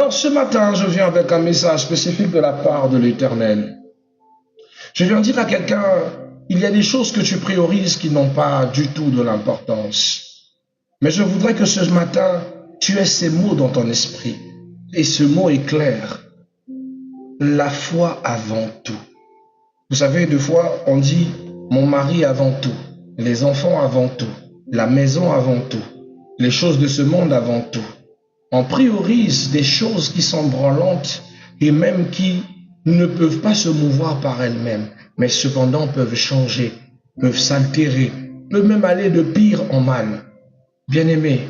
Alors ce matin, je viens avec un message spécifique de la part de l'Éternel. Je viens dire à quelqu'un, il y a des choses que tu priorises qui n'ont pas du tout de l'importance. Mais je voudrais que ce matin, tu aies ces mots dans ton esprit. Et ce mot est clair. La foi avant tout. Vous savez, des fois, on dit mon mari avant tout, les enfants avant tout, la maison avant tout, les choses de ce monde avant tout. On priorise des choses qui sont branlantes et même qui ne peuvent pas se mouvoir par elles-mêmes, mais cependant peuvent changer, peuvent s'altérer, peuvent même aller de pire en mal. Bien-aimé,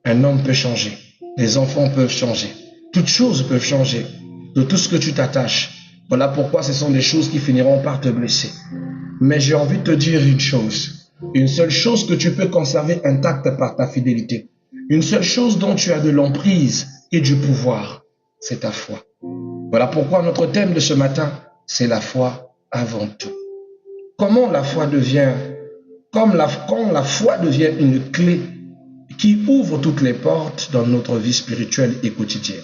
un homme peut changer, les enfants peuvent changer, toutes choses peuvent changer, de tout ce que tu t'attaches. Voilà pourquoi ce sont des choses qui finiront par te blesser. Mais j'ai envie de te dire une seule chose que tu peux conserver intacte par ta fidélité, une seule chose dont tu as de l'emprise et du pouvoir, c'est ta foi. Voilà pourquoi notre thème de ce matin, c'est la foi avant tout. Comment la foi devient, quand la foi devient une clé qui ouvre toutes les portes dans notre vie spirituelle et quotidienne.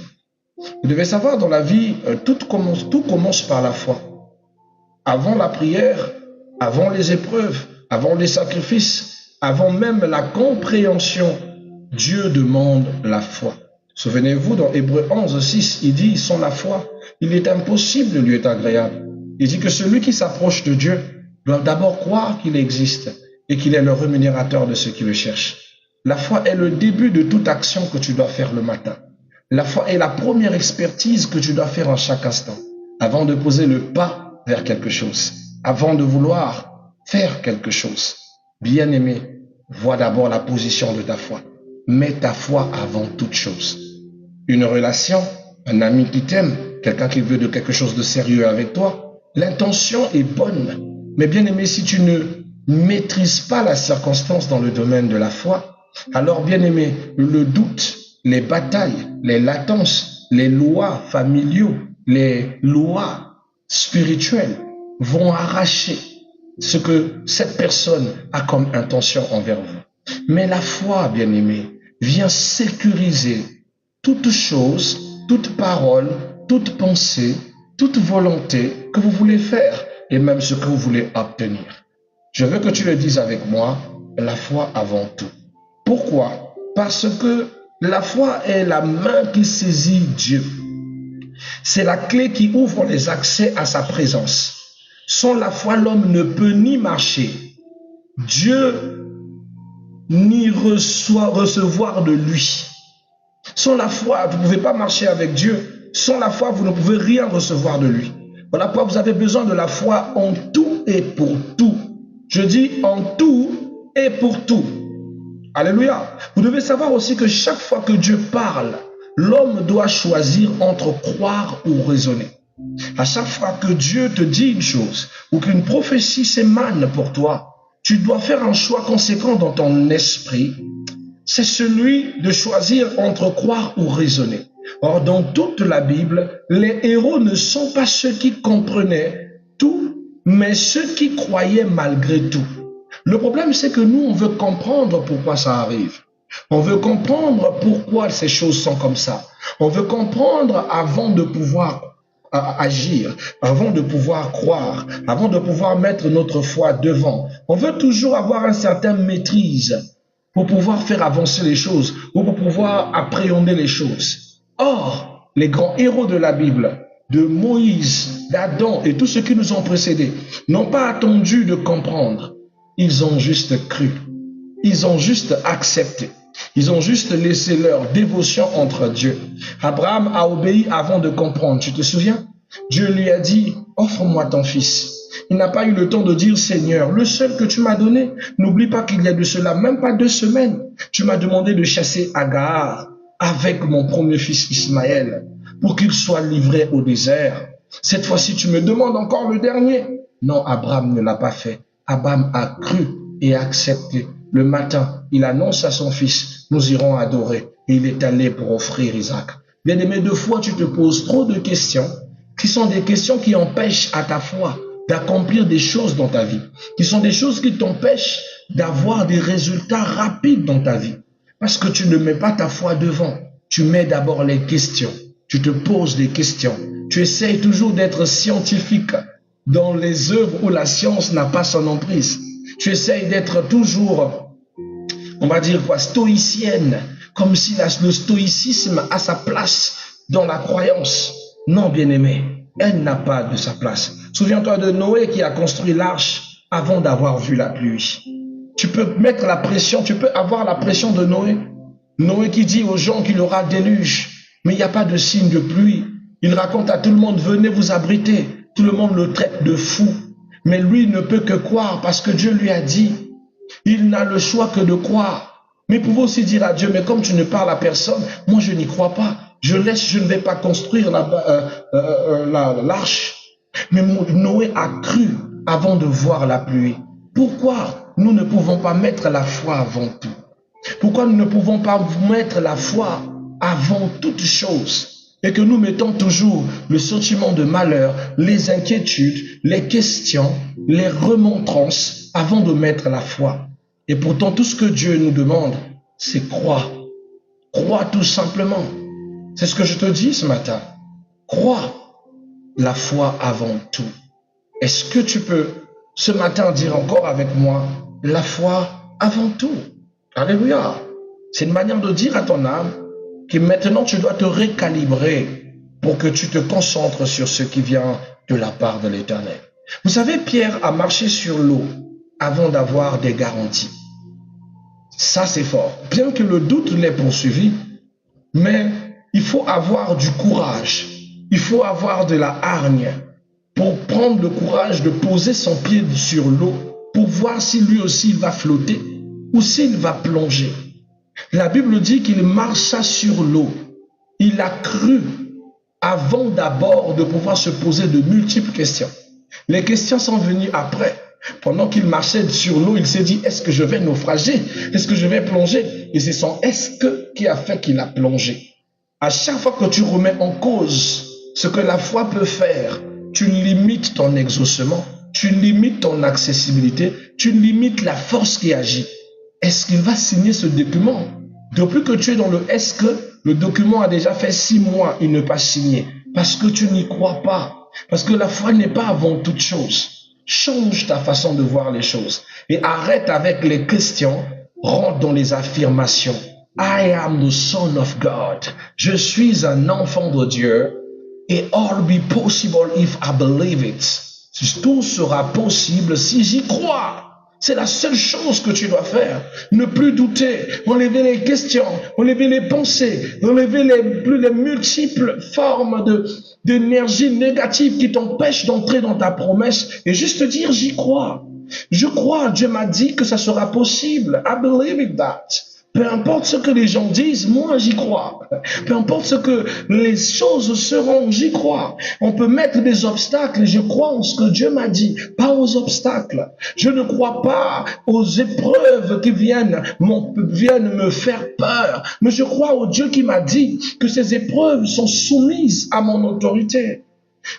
Vous devez savoir, dans la vie, tout commence par la foi. Avant la prière, avant les épreuves, avant les sacrifices, avant même la compréhension, Dieu demande la foi. Souvenez-vous, dans Hébreux 11, 6, il dit, sans la foi, il est impossible de lui être agréable. Il dit que celui qui s'approche de Dieu doit d'abord croire qu'il existe et qu'il est le rémunérateur de ceux qui le cherchent. La foi est le début de toute action que tu dois faire le matin. La foi est la première expertise que tu dois faire en chaque instant, avant de poser le pas vers quelque chose, avant de vouloir faire quelque chose. Bien-aimé, vois d'abord la position de ta foi. Mets ta foi avant toute chose. Une relation, un ami qui t'aime, quelqu'un qui veut de quelque chose de sérieux avec toi, l'intention est bonne. Mais bien-aimé, si tu ne maîtrises pas la circonstance dans le domaine de la foi, alors bien-aimé, le doute, les batailles, les latences, les lois familiaux, les lois spirituelles vont arracher ce que cette personne a comme intention envers vous. Mais la foi, bien-aimé, vient sécuriser toute chose, toute parole, toute pensée, toute volonté que vous voulez faire et même ce que vous voulez obtenir. Je veux que tu le dises avec moi, la foi avant tout. Pourquoi? Parce que la foi est la main qui saisit Dieu. C'est la clé qui ouvre les accès à sa présence. Sans la foi, l'homme ne peut ni marcher Dieu, ni recevoir de lui. Sans la foi, vous ne pouvez pas marcher avec Dieu. Sans la foi, vous ne pouvez rien recevoir de lui. Voilà pourquoi vous avez besoin de la foi en tout et pour tout. Je dis en tout et pour tout. Alléluia. Vous devez savoir aussi que chaque fois que Dieu parle, l'homme doit choisir entre croire ou raisonner. À chaque fois que Dieu te dit une chose ou qu'une prophétie s'émane pour toi, tu dois faire un choix conséquent dans ton esprit. C'est celui de choisir entre croire ou raisonner. Or, dans toute la Bible, les héros ne sont pas ceux qui comprenaient tout, mais ceux qui croyaient malgré tout. Le problème, c'est que nous, on veut comprendre pourquoi ça arrive. On veut comprendre pourquoi ces choses sont comme ça. On veut comprendre avant de pouvoir agir, avant de pouvoir croire, avant de pouvoir mettre notre foi devant. On veut toujours avoir une certaine maîtrise pour pouvoir faire avancer les choses, ou pour pouvoir appréhender les choses. Or, les grands héros de la Bible, de Moïse, d'Adam et tous ceux qui nous ont précédés, n'ont pas attendu de comprendre. Ils ont juste cru. Ils ont juste accepté. Ils ont juste laissé leur dévotion entre Dieu. Abraham a obéi avant de comprendre. Tu te souviens? Dieu lui a dit, offre-moi ton fils. Il n'a pas eu le temps de dire, Seigneur, le seul que tu m'as donné, n'oublie pas qu'il y a de cela même pas 2 semaines. Tu m'as demandé de chasser Agar avec mon premier fils Ismaël pour qu'il soit livré au désert. Cette fois-ci, tu me demandes encore le dernier. Non, Abraham ne l'a pas fait. Abraham a cru et accepté. Le matin, il annonce à son fils, nous irons adorer. Et il est allé pour offrir Isaac. Bien-aimé, 2 fois, tu te poses trop de questions qui sont des questions qui empêchent à ta foi d'accomplir des choses dans ta vie, qui sont des choses qui t'empêchent d'avoir des résultats rapides dans ta vie. Parce que tu ne mets pas ta foi devant. Tu mets d'abord les questions. Tu te poses des questions. Tu essayes toujours d'être scientifique dans les œuvres où la science n'a pas son emprise. Tu essayes d'être toujours, on va dire quoi, stoïcienne, comme si le stoïcisme a sa place dans la croyance. Non, bien-aimé, elle n'a pas de sa place. Souviens-toi de Noé qui a construit l'arche avant d'avoir vu la pluie. Tu peux mettre la pression, tu peux avoir la pression de Noé. Noé qui dit aux gens qu'il aura déluge, mais il n'y a pas de signe de pluie. Il raconte à tout le monde, venez vous abriter. Tout le monde le traite de fou. Mais lui ne peut que croire parce que Dieu lui a dit. Il n'a le choix que de croire. Mais il pouvait aussi dire à Dieu, mais comme tu ne parles à personne, moi je n'y crois pas. Je ne vais pas construire l'arche. Mais Noé a cru avant de voir la pluie. Pourquoi nous ne pouvons pas mettre la foi avant tout? Pourquoi nous ne pouvons pas mettre la foi avant toute chose? Et que nous mettons toujours le sentiment de malheur, les inquiétudes, les questions, les remontrances avant de mettre la foi. Et pourtant, tout ce que Dieu nous demande, c'est croire. Crois tout simplement. C'est ce que je te dis ce matin. Crois la foi avant tout. Est-ce que tu peux ce matin dire encore avec moi, la foi avant tout? Alléluia. C'est une manière de dire à ton âme que maintenant tu dois te récalibrer pour que tu te concentres sur ce qui vient de la part de l'Éternel. Vous savez, Pierre a marché sur l'eau avant d'avoir des garanties. Ça, c'est fort. Bien que le doute l'ait poursuivi, mais il faut avoir du courage. Il faut avoir de la hargne pour prendre le courage de poser son pied sur l'eau pour voir si lui aussi va flotter ou s'il va plonger. La Bible dit qu'il marcha sur l'eau. Il a cru avant d'abord de pouvoir se poser de multiples questions. Les questions sont venues après. Pendant qu'il marchait sur l'eau, il s'est dit, est-ce que je vais naufrager? Est-ce que je vais plonger? Et c'est son est-ce que qui a fait qu'il a plongé. À chaque fois que tu remets en cause ce que la foi peut faire, tu limites ton exaucement, tu limites ton accessibilité, tu limites la force qui agit. Est-ce qu'il va signer ce document? Depuis que tu es dans le est-ce que, le document a déjà fait 6 mois, il n'est pas signé. Parce que tu n'y crois pas. Parce que la foi n'est pas avant toute chose. Change ta façon de voir les choses. Et arrête avec les questions, rentre dans les affirmations. I am the son of God. Je suis un enfant de Dieu. Et all be possible if I believe it. Tout sera possible si j'y crois. C'est la seule chose que tu dois faire. Ne plus douter, enlever les questions, enlever les pensées, enlever les multiples formes d'énergie négative qui t'empêchent d'entrer dans ta promesse et juste dire j'y crois. Je crois, Dieu m'a dit que ça sera possible. I believe in that. Peu importe ce que les gens disent, moi j'y crois. Peu importe ce que les choses seront, j'y crois. On peut mettre des obstacles et je crois en ce que Dieu m'a dit, pas aux obstacles. Je ne crois pas aux épreuves qui viennent me faire peur. Mais je crois au Dieu qui m'a dit que ces épreuves sont soumises à mon autorité.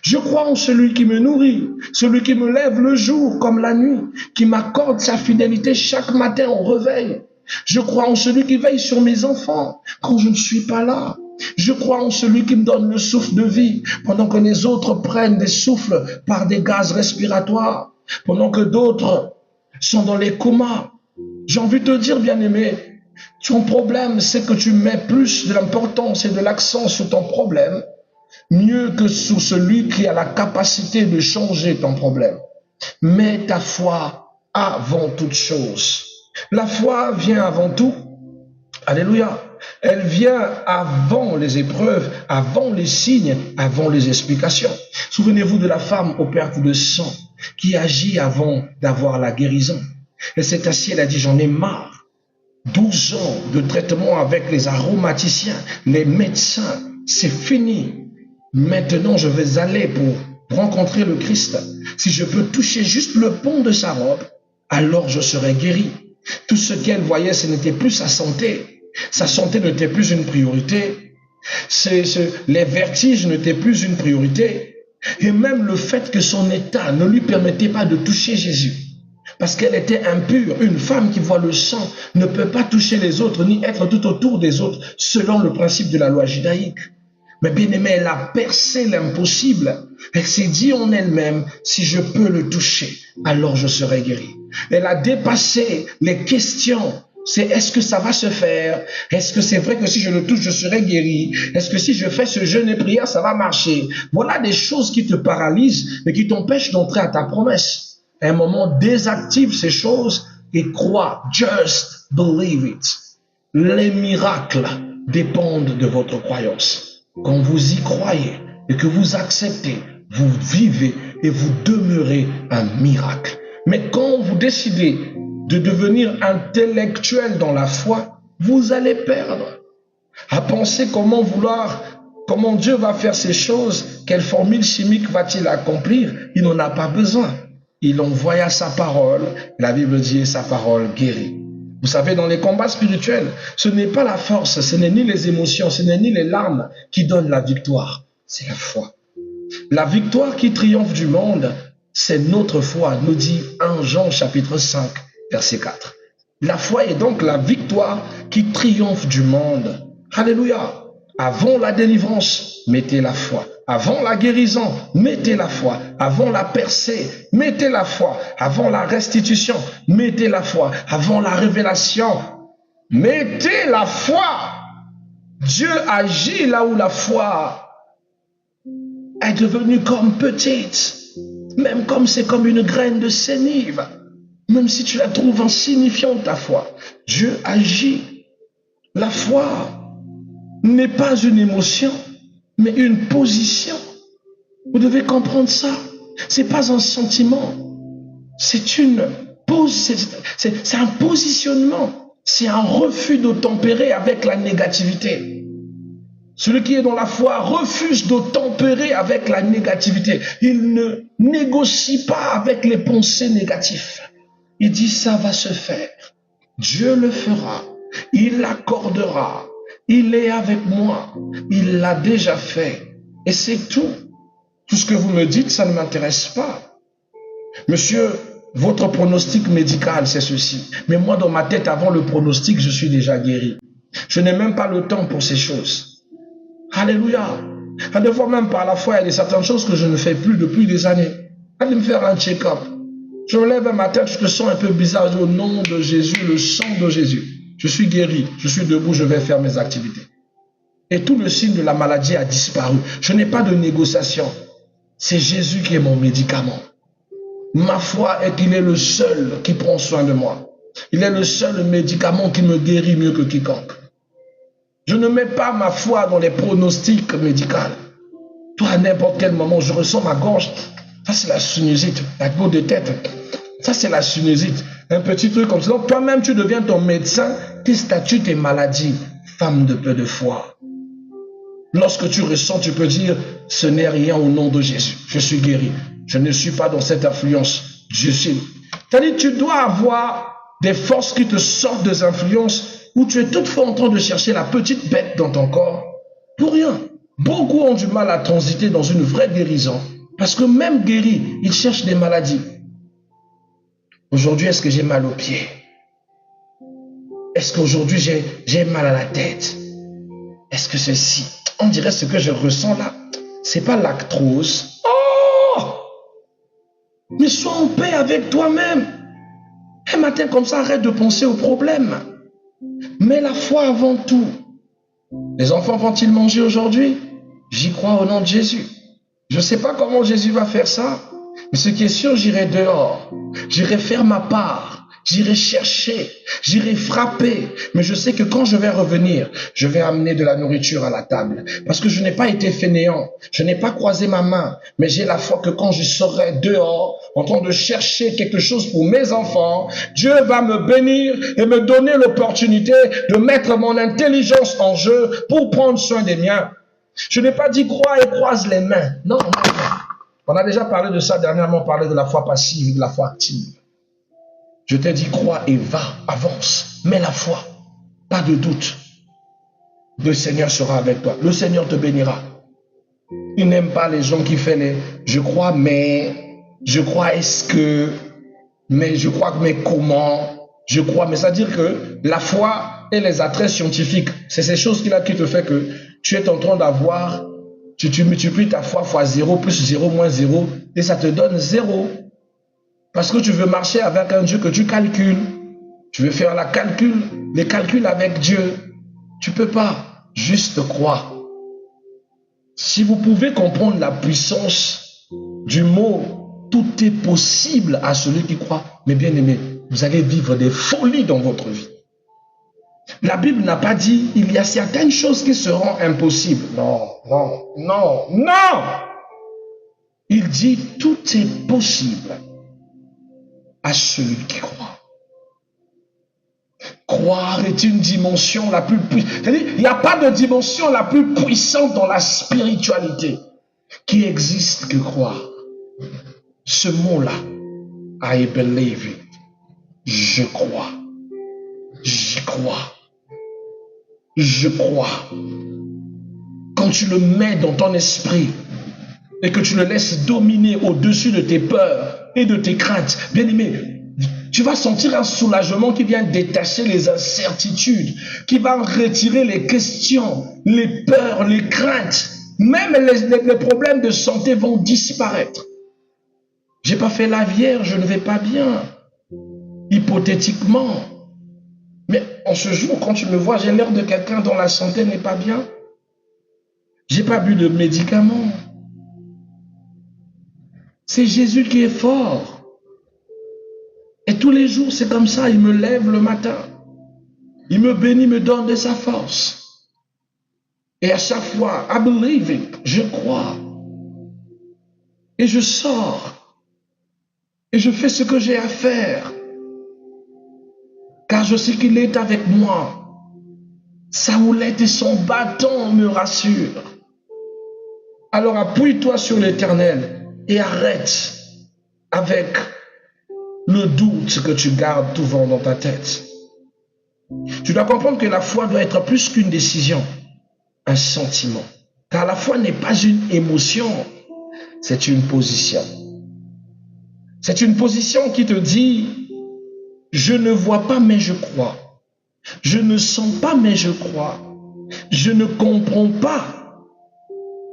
Je crois en celui qui me nourrit, celui qui me lève le jour comme la nuit, qui m'accorde sa fidélité chaque matin au réveil. Je crois en celui qui veille sur mes enfants quand je ne suis pas là. Je crois en celui qui me donne le souffle de vie pendant que les autres prennent des souffles par des gaz respiratoires, pendant que d'autres sont dans les comas. J'ai envie de te dire, bien-aimé, ton problème, c'est que tu mets plus de l'importance et de l'accent sur ton problème, mieux que sur celui qui a la capacité de changer ton problème. Mets ta foi avant toute chose. La foi vient avant tout. Alléluia. Elle vient avant les épreuves, avant les signes, avant les explications. Souvenez-vous de la femme aux pertes de sang qui agit avant d'avoir la guérison. Elle s'est assise, elle a dit, j'en ai marre. 12 ans de traitement avec les aromaticiens, les médecins, c'est fini. Maintenant, je vais aller pour rencontrer le Christ. Si je peux toucher juste le pont de sa robe, alors je serai guéri. Tout ce qu'elle voyait, ce n'était plus sa santé. Sa santé n'était plus une priorité. Les vertiges n'étaient plus une priorité. Et même le fait que son état ne lui permettait pas de toucher Jésus. Parce qu'elle était impure. Une femme qui voit le sang ne peut pas toucher les autres, ni être tout autour des autres, selon le principe de la loi judaïque. Mais bien aimé, elle a percé l'impossible. Elle s'est dit en elle-même, si je peux le toucher, alors je serai guéri. Elle a dépassé les questions. C'est est-ce que ça va se faire? Est-ce que c'est vrai que si je le touche, je serai guéri? Est-ce que si je fais ce jeûne et prière, ça va marcher? Voilà des choses qui te paralysent et qui t'empêchent d'entrer à ta promesse. À un moment, désactive ces choses et crois. Just believe it. Les miracles dépendent de votre croyance. Quand vous y croyez et que vous acceptez, vous vivez et vous demeurez un miracle. Mais quand vous décidez de devenir intellectuel dans la foi, vous allez perdre. À penser comment Dieu va faire ces choses, quelle formule chimique va-t-il accomplir? Il n'en a pas besoin. Il envoya sa parole, la Bible dit sa parole guérit. Vous savez, dans les combats spirituels, ce n'est pas la force, ce n'est ni les émotions, ce n'est ni les larmes qui donnent la victoire, c'est la foi. La victoire qui triomphe du monde, c'est notre foi, nous dit 1 Jean chapitre 5, verset 4. La foi est donc la victoire qui triomphe du monde. Alléluia. Avant la délivrance, mettez la foi. Avant la guérison, mettez la foi. Avant la percée, mettez la foi. Avant la restitution, mettez la foi. Avant la révélation, mettez la foi. Dieu agit là où la foi est devenue comme petite. Même comme c'est comme une graine de sénive. Même si tu la trouves insignifiante, ta foi. Dieu agit. La foi n'est pas une émotion, mais une position. Vous devez comprendre ça. C'est pas un sentiment. C'est un positionnement. C'est un refus de tempérer avec la négativité. Celui qui est dans la foi refuse de tempérer avec la négativité. Il ne négocie pas avec les pensées négatives. Il dit ça va se faire. Dieu le fera. Il l'accordera. Il est avec moi. Il l'a déjà fait. Et c'est tout. Tout ce que vous me dites, ça ne m'intéresse pas. Monsieur, votre pronostic médical, c'est ceci. Mais moi, dans ma tête, avant le pronostic, je suis déjà guéri. Je n'ai même pas le temps pour ces choses. Alléluia. À des fois, même par la foi, il y a des certaines choses que je ne fais plus depuis des années. Allez me faire un check-up. Je me lève un matin, je me sens un peu bizarre. Je dis, au nom de Jésus, le sang de Jésus. Je suis guéri, je suis debout, je vais faire mes activités. Et tout le signe de la maladie a disparu. Je n'ai pas de négociation. C'est Jésus qui est mon médicament. Ma foi est qu'il est le seul qui prend soin de moi. Il est le seul médicament qui me guérit mieux que quiconque. Je ne mets pas ma foi dans les pronostics médicaux. Toi, à n'importe quel moment, je ressens ma gorge. Ça, c'est la sinusite, la goutte de tête. Ça, c'est la sinusite. Un petit truc comme ça. Donc, toi-même, tu deviens ton médecin, tes statuts, tes maladies. Femme de peu de foi. Lorsque tu ressens, tu peux dire, ce n'est rien au nom de Jésus. Je suis guéri. Je ne suis pas dans cette influence. Je suis. C'est-à-dire, tu dois avoir des forces qui te sortent des influences où tu es toutefois en train de chercher la petite bête dans ton corps. Pour rien. Beaucoup ont du mal à transiter dans une vraie guérison. Parce que même guéris, ils cherchent des maladies. Aujourd'hui, est-ce que j'ai mal aux pieds? Est-ce qu'aujourd'hui, j'ai mal à la tête? Est-ce que ceci? On dirait ce que je ressens là. C'est pas l'arthrose. Oh! Mais sois en paix avec toi-même. Un matin comme ça, arrête de penser aux problèmes. Mets la foi avant tout. Les enfants vont-ils manger aujourd'hui? J'y crois au nom de Jésus. Je ne sais pas comment Jésus va faire ça. Mais ce qui est sûr, j'irai dehors. J'irai faire ma part. J'irai chercher. J'irai frapper. Mais je sais que quand je vais revenir, je vais amener de la nourriture à la table. Parce que je n'ai pas été fainéant. Je n'ai pas croisé ma main. Mais j'ai la foi que quand je serai dehors, en train de chercher quelque chose pour mes enfants, Dieu va me bénir et me donner l'opportunité de mettre mon intelligence en jeu pour prendre soin des miens. Je n'ai pas dit crois et croise les mains. Non, non, non. On a déjà parlé de ça dernièrement, on parlait de la foi passive et de la foi active. Je t'ai dit crois et va, avance. Mets la foi, pas de doute. Le Seigneur sera avec toi. Le Seigneur te bénira. Il n'aime pas les gens qui font les je crois mais, je crois est-ce que, mais je crois mais comment, je crois. Mais c'est-à-dire que la foi et les attraits scientifiques, c'est ces choses-là qui te font que tu es en train d'avoir tu multiplies ta foi fois 0 plus 0 moins 0 et ça te donne 0. Parce que tu veux marcher avec un Dieu que tu calcules. Tu veux faire les calculs avec Dieu. Tu ne peux pas. Juste croire. Si vous pouvez comprendre la puissance du mot, tout est possible à celui qui croit. Mais bien aimé, vous allez vivre des folies dans votre vie. La Bible n'a pas dit, il y a certaines choses qui seront impossibles. Non, non, non, non. Il dit, tout est possible à celui qui croit. Croire est une dimension la plus puissante. C'est-à-dire, il n'y a pas de dimension la plus puissante dans la spiritualité qui existe que croire. Ce mot-là, I believe it. Je crois. J'y crois. Je crois. Quand tu le mets dans ton esprit et que tu le laisses dominer au-dessus de tes peurs et de tes craintes, bien aimé, tu vas sentir un soulagement qui vient détacher les incertitudes, qui va retirer les questions, les peurs, les craintes. Même les problèmes de santé vont disparaître. J'ai pas fait la Vierge, je ne vais pas bien. Hypothétiquement. Mais en ce jour, quand tu me vois, j'ai l'air de quelqu'un dont la santé n'est pas bien. J'ai pas bu de médicaments. C'est Jésus qui est fort. Et tous les jours, c'est comme ça, il me lève le matin. Il me bénit, me donne de sa force. Et à chaque fois, I believe it, je crois. Et je sors. Et je fais ce que j'ai à faire. Car je sais qu'il est avec moi. Sa houlette et son bâton me rassurent. Alors appuie-toi sur l'Éternel et arrête avec le doute que tu gardes souvent dans ta tête. Tu dois comprendre que la foi doit être plus qu'une décision, un sentiment. Car la foi n'est pas une émotion, c'est une position. C'est une position qui te dit, je ne vois pas mais je crois. Je ne sens pas mais je crois. Je ne comprends pas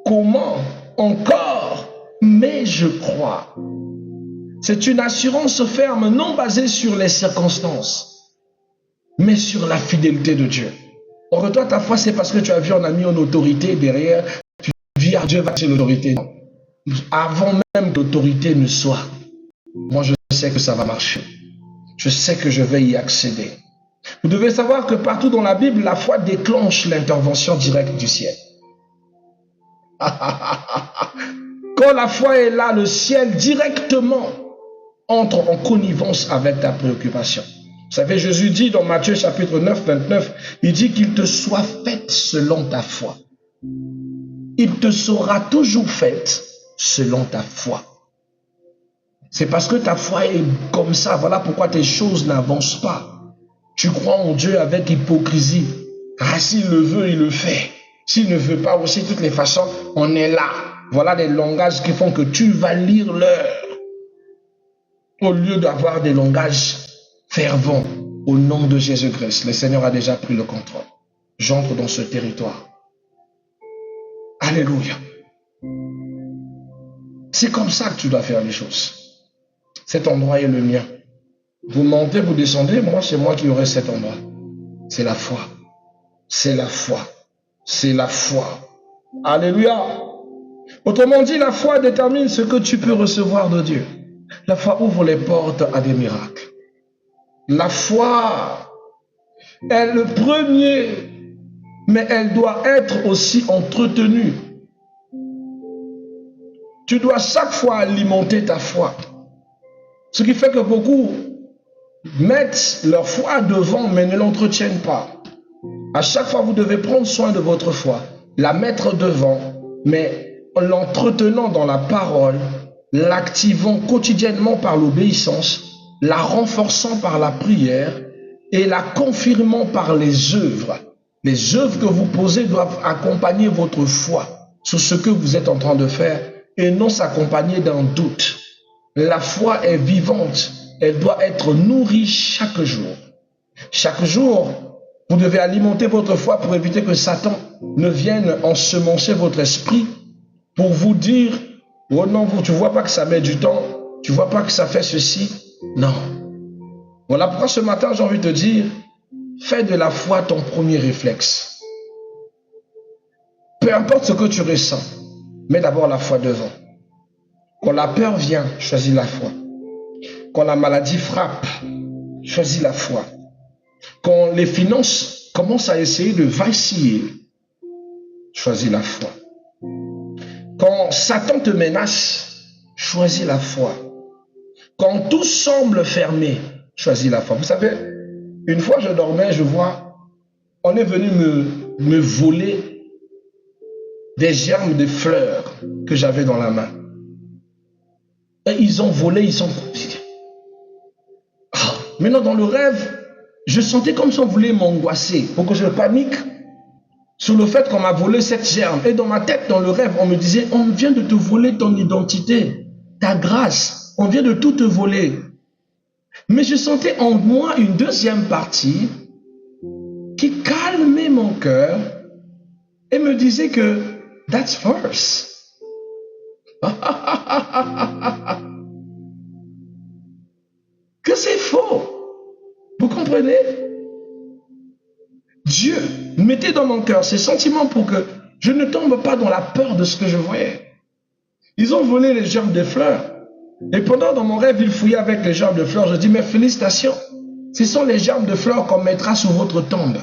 comment encore, mais je crois. C'est une assurance ferme, non basée sur les circonstances, mais sur la fidélité de Dieu. Or, toi, ta foi, c'est parce que tu as vu un ami en autorité derrière, tu dis, ah, Dieu va faire l'autorité. Avant même que l'autorité ne soit, moi, je sais que ça va marcher. Je sais que je vais y accéder. Vous devez savoir que partout dans la Bible, la foi déclenche l'intervention directe du ciel. Quand la foi est là, le ciel directement entre en connivence avec ta préoccupation. Vous savez, Jésus dit dans Matthieu chapitre 9, 29, il dit qu'il te soit fait selon ta foi. Il te sera toujours fait selon ta foi. C'est parce que ta foi est comme ça. Voilà pourquoi tes choses n'avancent pas. Tu crois en Dieu avec hypocrisie. Ah, s'il le veut, il le fait. S'il ne veut pas aussi, de toutes les façons, on est là. Voilà des langages qui font que tu vas lire l'heure. Au lieu d'avoir des langages fervents au nom de Jésus-Christ. Le Seigneur a déjà pris le contrôle. J'entre dans ce territoire. Alléluia. C'est comme ça que tu dois faire les choses. Cet endroit est le mien. Vous montez, vous descendez, moi, c'est moi qui aurai cet endroit. C'est la foi. C'est la foi. C'est la foi. Alléluia. Autrement dit, la foi détermine ce que tu peux recevoir de Dieu. La foi ouvre les portes à des miracles. La foi est le premier, mais elle doit être aussi entretenue. Tu dois chaque fois alimenter ta foi. Ce qui fait que beaucoup mettent leur foi devant, mais ne l'entretiennent pas. À chaque fois, vous devez prendre soin de votre foi, la mettre devant, mais en l'entretenant dans la parole, l'activant quotidiennement par l'obéissance, la renforçant par la prière et la confirmant par les œuvres. Les œuvres que vous posez doivent accompagner votre foi sur ce que vous êtes en train de faire et non s'accompagner d'un doute. La foi est vivante, elle doit être nourrie chaque jour. Chaque jour, vous devez alimenter votre foi pour éviter que Satan ne vienne ensemencer votre esprit pour vous dire, oh non, tu ne vois pas que ça met du temps, tu ne vois pas que ça fait ceci. Non. Voilà pourquoi ce matin, j'ai envie de te dire, fais de la foi ton premier réflexe. Peu importe ce que tu ressens, mets d'abord la foi devant. Quand la peur vient, choisis la foi. Quand la maladie frappe, choisis la foi. Quand les finances commencent à essayer de vaciller, choisis la foi. Quand Satan te menace, choisis la foi. Quand tout semble fermé, choisis la foi. Vous savez, une fois je dormais, je vois, on est venu me voler des germes de fleurs que j'avais dans la main. Et ils ont volé, ils sont... Maintenant, dans le rêve, je sentais comme si on voulait m'angoisser pour que je panique sur le fait qu'on m'a volé cette germe. Et dans ma tête, dans le rêve, on me disait, on vient de te voler ton identité, ta grâce, on vient de tout te voler. Mais je sentais en moi une deuxième partie qui calmait mon cœur et me disait que that's first. Que c'est faux. Vous comprenez? Dieu mettait dans mon cœur ces sentiments pour que je ne tombe pas dans la peur de ce que je voyais. Ils ont volé les germes de fleurs. Et pendant dans mon rêve, ils fouillaient avec les germes de fleurs. Je dis, mais félicitations. Ce sont les germes de fleurs qu'on mettra sur votre tombe.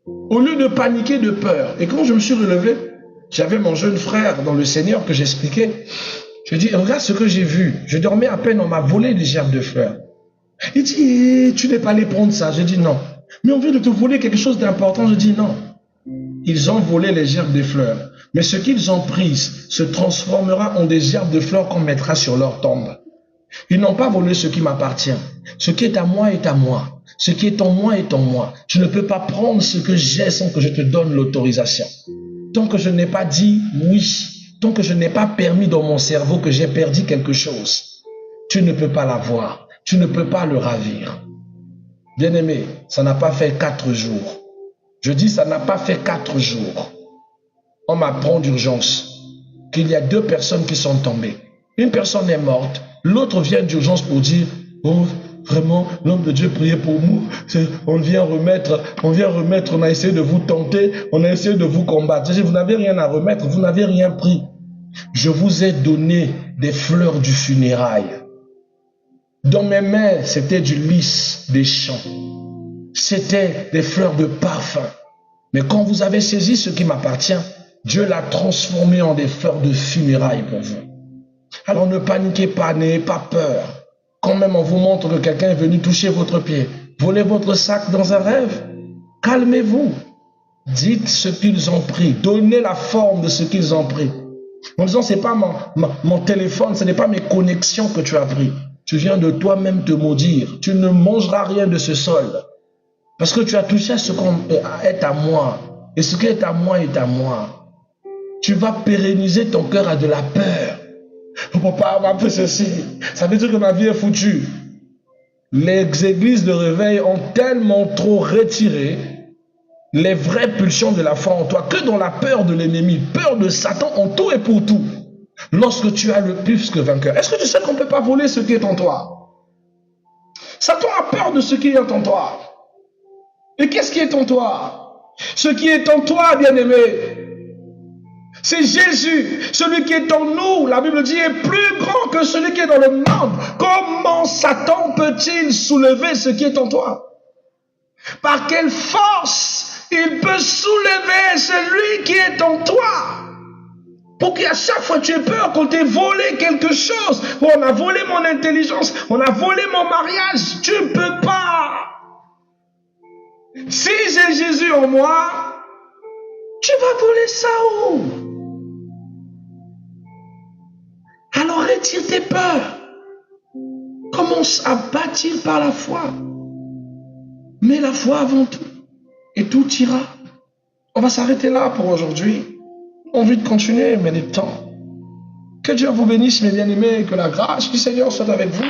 Au lieu de paniquer de peur. Et quand je me suis relevé, j'avais mon jeune frère dans le Seigneur que j'expliquais. Je dis, regarde ce que j'ai vu. Je dormais à peine, on m'a volé des germes de fleurs. Il dit, tu n'es pas allé prendre ça. Je dis non. Mais on vient de te voler quelque chose d'important. Je dis non. Ils ont volé les gerbes de fleurs. Mais ce qu'ils ont pris se transformera en des gerbes de fleurs qu'on mettra sur leur tombe. Ils n'ont pas volé ce qui m'appartient. Ce qui est à moi est à moi. Ce qui est en moi est en moi. Je ne peux pas prendre ce que j'ai sans que je te donne l'autorisation. Tant que je n'ai pas dit oui, tant que je n'ai pas permis dans mon cerveau que j'ai perdu quelque chose, tu ne peux pas l'avoir. Tu ne peux pas le ravir. Bien-aimé, ça n'a pas fait 4 jours. Je dis, ça n'a pas fait 4 jours. On m'apprend d'urgence qu'il y a 2 personnes qui sont tombées. Une personne est morte. L'autre vient d'urgence pour dire, oh, vraiment, l'homme de Dieu priait pour nous. On vient remettre, on a essayé de vous tenter, on a essayé de vous combattre. Je dis, vous n'avez rien à remettre, vous n'avez rien pris. Je vous ai donné des fleurs du funérail. Dans mes mains, c'était du lys des champs. C'était des fleurs de parfum. Mais quand vous avez saisi ce qui m'appartient, Dieu l'a transformé en des fleurs de funérailles pour vous. Alors ne paniquez pas, n'ayez pas peur. Quand même on vous montre que quelqu'un est venu toucher votre pied, voler votre sac dans un rêve, calmez-vous. Dites ce qu'ils ont pris. Donnez la forme de ce qu'ils ont pris. En disant, ce n'est pas mon téléphone, ce n'est pas mes connexions que tu as pris. Tu viens de toi-même te maudire. Tu ne mangeras rien de ce sol. Parce que tu as touché ce qui est à moi. Et ce qui est à moi est à moi. Tu vas pérenniser ton cœur à de la peur. Mon papa m'a fait ceci. Ça veut dire que ma vie est foutue. Les églises de réveil ont tellement trop retiré les vraies pulsions de la foi en toi que dans la peur de l'ennemi, peur de Satan en tout et pour tout. Lorsque tu as le plus que vainqueur. Est-ce que tu sais qu'on ne peut pas voler ce qui est en toi? Satan a peur de ce qui est en toi. Et qu'est-ce qui est en toi? Ce qui est en toi, bien-aimé, c'est Jésus. Celui qui est en nous, la Bible dit, est plus grand que celui qui est dans le monde. Comment Satan peut-il soulever ce qui est en toi? Par quelle force il peut soulever celui qui est en toi? Pour qu'à chaque fois tu aies peur qu'on t'ait volé quelque chose. Oh, on a volé mon intelligence, on a volé mon mariage. Tu ne peux pas. Si j'ai Jésus en moi, tu vas voler ça où? Alors retire tes peurs. Commence à bâtir par la foi. Mets la foi avant tout. Et tout ira. On va s'arrêter là pour aujourd'hui. On a envie de continuer, mais le temps. Que Dieu vous bénisse, mes bien-aimés, et que la grâce du Seigneur soit avec vous.